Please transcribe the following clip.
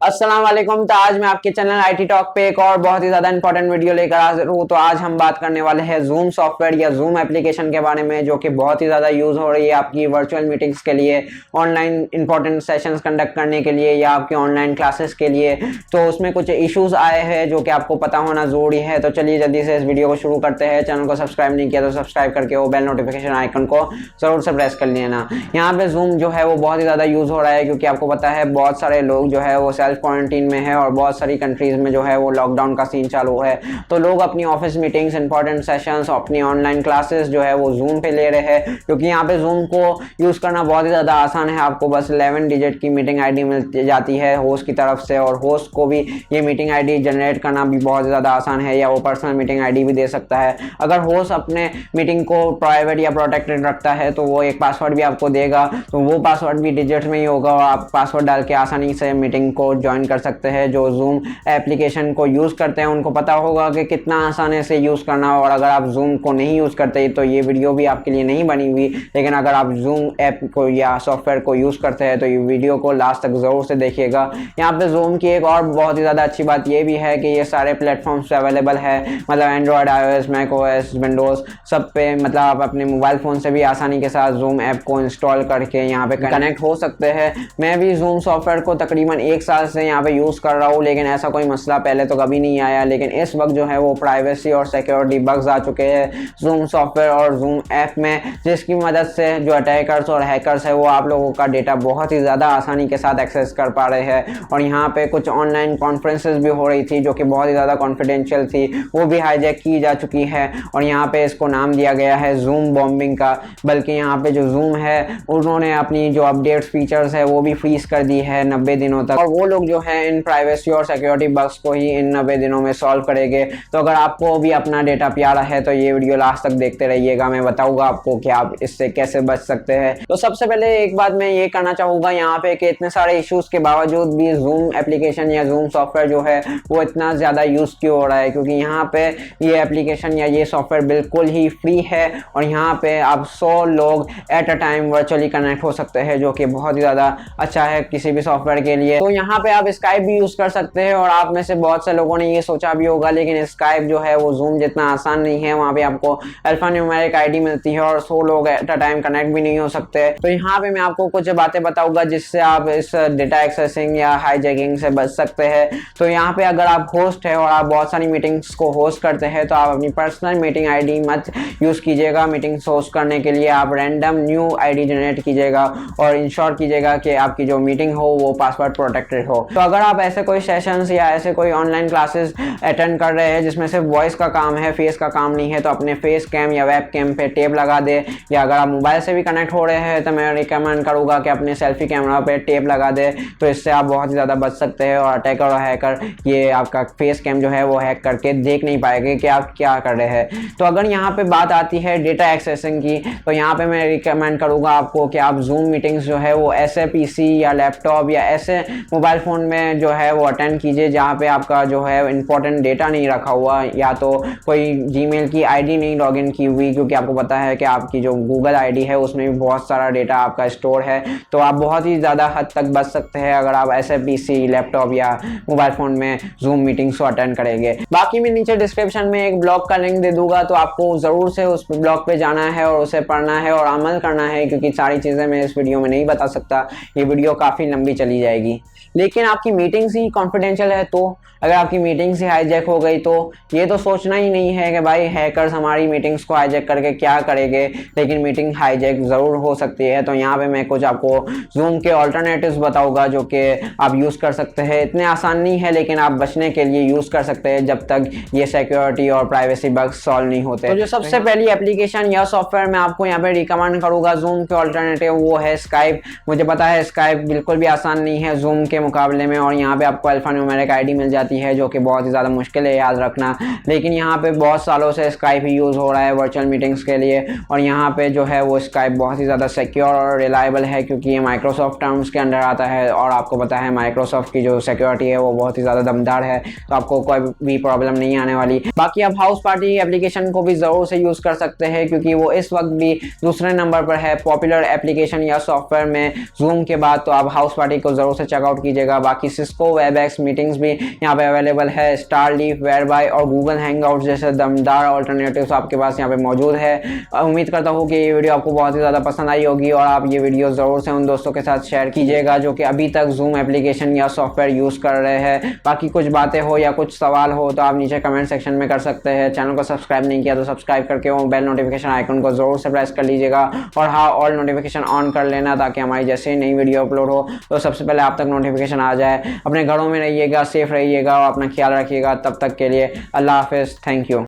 अस्सलाम वालेकुम। तो आज मैं आपके चैनल आईटी टॉक पे एक और बहुत ही ज्यादा इंपॉर्टेंट वीडियो लेकर हाजिर हूँ। तो आज हम बात करने वाले हैं जूम सॉफ्टवेयर या जूम एप्लीकेशन के बारे में, जो कि बहुत ही ज्यादा यूज हो रही है आपकी वर्चुअल मीटिंग्स के लिए, ऑनलाइन इंपॉर्टेंट सेशंस कंडक्ट करने के लिए या आपकी ऑनलाइन क्लासेस के लिए। तो उसमें कुछ इशूज आए हैं जो कि आपको पता होना जरूरी है। तो चलिए जल्दी से इस वीडियो को शुरू करते हैं। चैनल को सब्सक्राइब नहीं किया तो सब्सक्राइब करके वो बेल नोटिफिकेशन आइकन को जरूर से प्रेस कर लेना। यहाँ पे जूम जो है वो बहुत ही ज्यादा यूज हो रहा है, क्योंकि आपको पता है बहुत सारे लोग जो है वो सेल्फ क्वारंटीन में है और बहुत सारी कंट्रीज में जो है वो लॉकडाउन का सीन चालू है। तो लोग अपनी ऑफिस मीटिंग्स, इंपॉर्टेंट सेशंस, अपनी ऑनलाइन क्लासेस जो है वो जूम पे ले रहे हैं, क्योंकि यहाँ पे जूम को यूज करना बहुत ही ज्यादा आसान है। आपको बस 11 डिजिट की मीटिंग आईडी मिल जाती है होस्ट की तरफ से, और होस्ट को भी ये मीटिंग आईडी जनरेट करना भी बहुत ज्यादा आसान है, या वो पर्सनल मीटिंग आईडी भी दे सकता है। अगर होस्ट अपने मीटिंग को प्राइवेट या प्रोटेक्टेड रखता है तो वो एक पासवर्ड भी आपको देगा, तो वो पासवर्ड भी डिजिट्स में ही होगा और आप पासवर्ड डाल के आसानी से मीटिंग को ज्वाइन कर सकते हैं। जो जूम एप्लीकेशन को यूज़ करते हैं उनको पता होगा कि कितना आसानी से यूज़ करना है। और अगर आप जूम को नहीं यूज़ करते तो ये वीडियो भी आपके लिए नहीं बनी हुई, लेकिन अगर आप जूम ऐप को या सॉफ्टवेयर को यूज़ करते हैं तो ये वीडियो को लास्ट तक ज़रूर से देखिएगा। यहाँ पे जूम की एक और बहुत ही ज़्यादा अच्छी बात ये भी है कि ये सारे प्लेटफॉर्म्स पे अवेलेबल है, मतलब एंड्रॉयड, iOS, macOS, विंडोज़ सब पे, मतलब आप अपने मोबाइल फ़ोन से भी आसानी के साथ जूम ऐप को इंस्टॉल करके यहाँ पे कनेक्ट हो सकते हैं। मैं भी जूम सॉफ्टवेयर को तकरीबन 1 साल से यहाँ पे यूज़ कर रहा हूँ, लेकिन ऐसा कोई मसला पहले तो कभी नहीं आया। लेकिन इस वक्त जो है वो प्राइवेसी और सिक्योरिटी बग्स आ चुके हैं जूम सॉफ्टवेयर और जूम ऐप में, जिसकी मदद से जो अटैकर्स और हैकर्स है वो आप लोगों का डेटा बहुत ही ज़्यादा आसानी के साथ एक्सेस कर पा रहे हैं। और यहाँ पे कुछ ऑनलाइन कॉन्फ्रेंसेस भी हो रही थी जो कि बहुत ही ज़्यादा कॉन्फिडेंशियल थी, वो भी हाईजैक की जा चुकी है और यहाँ पे इसको नाम दिया गया है जूम बॉम्बिंग का। बल्कि यहाँ पे जो जूम है उन्होंने अपनी जो अपडेट्स फीचर्स है वो भी फ्रीज कर दी है 90 दिनों तक, और वो लोग जो है इन प्राइवेसी और सिक्योरिटी बग्स को ही इन 90 दिनों में सॉल्व करेंगे। तो अगर आपको भी अपना डेटा प्यारा है तो ये वीडियो लास्ट तक देखते रहिएगा, मैं बताऊंगा आपको कि आप इससे कैसे बच सकते हैं। तो सबसे पहले एक बात मैं ये करना चाहूँगा यहाँ पे कि इतने सारे इश्यूज के बावजूद भी जूम एप्लीकेशन या जूम सॉफ्टवेयर जो है वो इतना ज़्यादा यूज़ क्यों हो रहा है, क्योंकि यहाँ पे ये एप्लीकेशन या ये सॉफ्टवेयर बिल्कुल ही फ्री है और यहाँ पे आप 100 लोग at a time virtually connect हो सकते हैं, जो कि बहुत ही ज़्यादा अच्छा है किसी भी सॉफ्टवेयर के लिए। तो यहाँ पे आप स्काइप भी यूज़ कर सकते हैं, और आप में से बहुत से लोगों ने ये सोचा भी होगा, लेकिन स्काइप जो है वो जूम जितना आसान नहीं है। वहाँ पे आपको अल्फान्यूमेरिक आईडी मिलती है और 100 लोग एट अ टाइम कनेक्ट भी नहीं हो सकते। तो यहाँ पे मैं आपको कुछ बातें बताऊंगा जिससे आप इस डेटा एक्सेसिंग या हाईजैकिंग से बच सकते हैं। तो यहाँ पे अगर आप होस्ट है और आप बहुत सारी मीटिंग्स को होस्ट करते हैं तो आप अपनी पर्सनल मीटिंग आईडी मत यूज़ कीजिएगा। मीटिंग्स होस्ट करने के लिए आप रैंडम न्यू आईडी जनरेट कीजिएगा और इंश्योर कीजिएगा कि आपकी जो मीटिंग हो वो पासवर्ड प्रोटेक्टेड हो। तो अगर आप ऐसे कोई सेशंस या ऐसे कोई ऑनलाइन क्लासेस अटेंड कर रहे हैं जिसमें सिर्फ वॉइस का काम है, फेस का काम नहीं है, तो अपने फेस कैम या वेब कैम पे टेप लगा दे, या अगर आप मोबाइल से भी कनेक्ट हो रहे हैं तो मैं रिकमेंड करूँगा कि अपने सेल्फी कैमरा पे टेप लगा दे। तो इससे आप बहुत ही ज़्यादा बच सकते हैं और अटैकर और हैकर ये आपका फेस कैम जो है वो हैक करके देख नहीं पाएंगे कि आप क्या कर रहे हैं। तो अगर यहाँ पे बात आती है डेटा एक्सेसिंग की, तो यहाँ पे मैं रिकमेंड करूँगा आपको कि आप जूम मीटिंग्स जो है वो ऐसे पीसी या लैपटॉप या ऐसे मोबाइल फ़ोन में जो है वो अटेंड कीजिए जहाँ पे आपका जो है इंपॉर्टेंट डेटा नहीं रखा हुआ, या तो कोई जीमेल की आईडी नहीं लॉगिन की हुई, क्योंकि आपको पता है कि आपकी जो गूगल आईडी है उसमें भी बहुत सारा डेटा आपका स्टोर है। तो आप बहुत ही ज़्यादा हद तक बच सकते हैं अगर आप ऐसे पीसी, लैपटॉप या मोबाइल फ़ोन में जूम मीटिंग्स को अटेंड करेंगे। बाकी मैं नीचे डिस्क्रिप्शन में एक ब्लॉग का लिंक दे दूंगा, तो आपको ज़रूर से उस ब्लॉग पे जाना है और उसे पढ़ना है और अमल करना है, क्योंकि सारी चीज़ें मैं इस वीडियो में नहीं बता सकता, ये वीडियो काफ़ी लंबी चली जाएगी। लेकिन आपकी मीटिंग्स ही कॉन्फिडेंशियल है, तो अगर आपकी मीटिंग्स ही हाईजैक हो गई तो ये तो सोचना ही नहीं है कि भाई हैकर्स हमारी मीटिंग्स को हाईजैक करके क्या करेंगे, लेकिन मीटिंग हाईजैक ज़रूर हो सकती है। तो यहाँ पे मैं कुछ आपको जूम के ऑल्टरनेटिव्स बताऊंगा जो कि आप यूज़ कर सकते हैं। इतने आसान नहीं है, लेकिन आप बचने के लिए यूज़ कर सकते हैं जब तक ये सिक्योरिटी और प्राइवेसी बग्स सॉल्व नहीं होते। तो जो सबसे पहली एप्लीकेशन या सॉफ्टवेयर मैं आपको यहाँ पे रिकमेंड करूँगा जूम के ऑल्टरनेटिव, वो है स्काइप। मुझे पता है स्काइप बिल्कुल भी आसान नहीं है जूम के मुकाबले में, और यहाँ पे आपको अल्फान्यूमेरिक आईडी मिल जाती है जो कि बहुत ही ज़्यादा मुश्किल है याद रखना। लेकिन यहाँ पे बहुत सालों से स्काइप ही यूज़ हो रहा है वर्चुअल मीटिंग्स के लिए, और यहाँ पे जो है वो स्काइप बहुत ही ज़्यादा सिक्योर और रिलायबल है, क्योंकि ये माइक्रोसॉफ्ट टर्म्स के अंडर आता है और आपको पता है माइक्रोसॉफ्ट की जो सिक्योरिटी है वो बहुत ही ज़्यादा दमदार है, तो आपको कोई भी प्रॉब्लम नहीं आने वाली। बाकी आप हाउस पार्टी एप्लीकेशन को भी ज़रूर से यूज़ कर सकते हैं, क्योंकि वो इस वक्त भी दूसरे नंबर पर है पॉपुलर एप्लीकेशन या सॉफ्टवेयर में जूम के बाद। तो आप हाउस पार्टी को ज़रूर से चेकआउट कीजिए। लीजिएगा। बाकी सिस्को वेबएक्स मीटिंग्स भी यहाँ पे अवेलेबल है, स्टारलीफ, वेयरबाय और गूगल हैंगआउट जैसे दमदार ऑल्टरनेटिव्स आपके पास यहाँ पे मौजूद है। उम्मीद करता हूँ कि ये वीडियो आपको बहुत ही ज़्यादा पसंद आई होगी और आप ये वीडियो ज़रूर से उन दोस्तों के साथ शेयर कीजिएगा जो कि अभी तक जूम एप्लीकेशन या सॉफ्टवेयर यूज़ कर रहे हैं। बाकी कुछ बातें हो या कुछ सवाल हो तो आप नीचे कमेंट सेक्शन में कर सकते हैं। चैनल को सब्सक्राइब नहीं किया तो सब्सक्राइब करके वो बेल नोटिफिकेशन आइकन को ज़रूर से प्रेस कर लीजिएगा और हाँ, ऑल नोटिफिकेशन ऑन कर लेना ताकि हमारी जैसे ही नई वीडियो अपलोड हो तो सबसे पहले आप तक नोटिफिकेशन आ जाए। अपने घरों में रहिएगा, सेफ रहिएगा और अपना ख्याल रखिएगा। तब तक के लिए अल्लाह हाफिज़, थैंक यू।